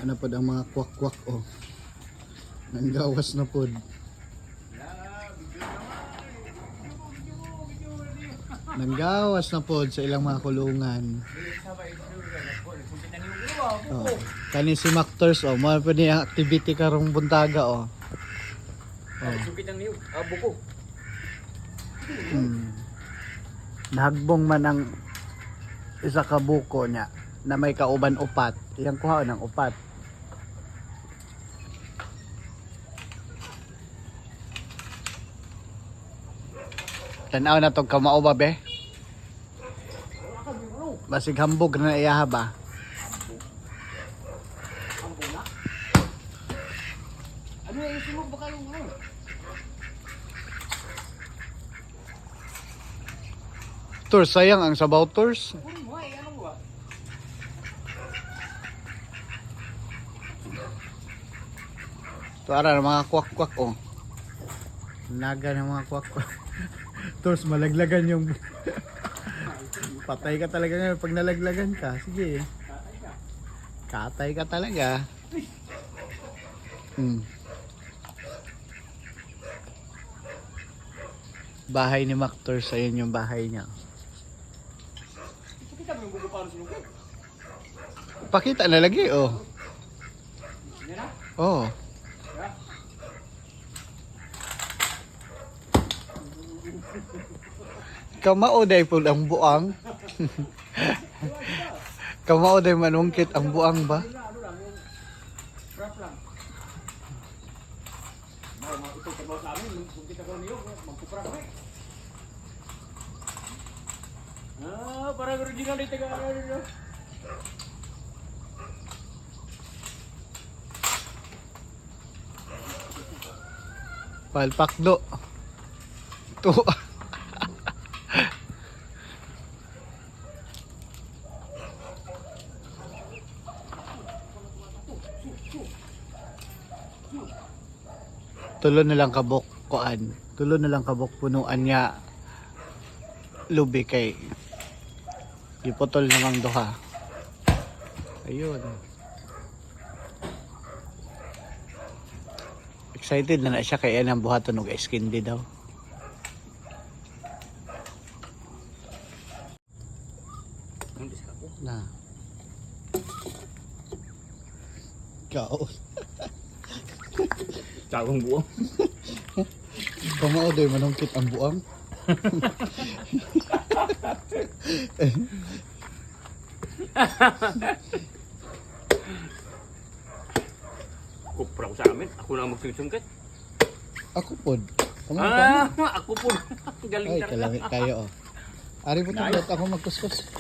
Ano po ang mga kwak-kwak oh. Nanggawas na po. Nanggawas na po sa ilang mga kulungan. Oh. Kani si Mactors oh, mo pa niya activity karong buntaga oh. Oh. Sukit ang niyog, buko. Nahagbong man ang isa ka buko niya na may kauban upat. Iyang kuha ng upat. Tanaw na tong kamao ba be? Basig hambog na iyaha ba? Ano yung sumog ba kayong ano? Tours, sayang ang sabaw tours. Ito ara mga kwak-kwak oh. Naga ng mga kwak-kwak. Tours, malaglagan yung patay ka talaga ngayon pag nalaglagan ka. Sige. Katay ka talaga. Bahay ni Mactor sa yun yung bahay niya. Pakita na lagi oh. Oh. Kamao-day po ang buang. Kamao-day manungkit ang buang ba? Parang original dito ka ano. Palpakdo. To. Tulo na lang kabok kuan. Tulo na lang kabok punuan niya lubi kay ipotol namang duha. Ayun. Excited na siya kay ang buhaton og iskindi daw. Na. Kao. Cagong buo. Kamao day manungkit ang buang. Kupra ko sa amin. Ako lang magsungsungkit. Ako pod. Ako po. Galing Ay, kalami kayo oh. Ari po to ako magkuskus.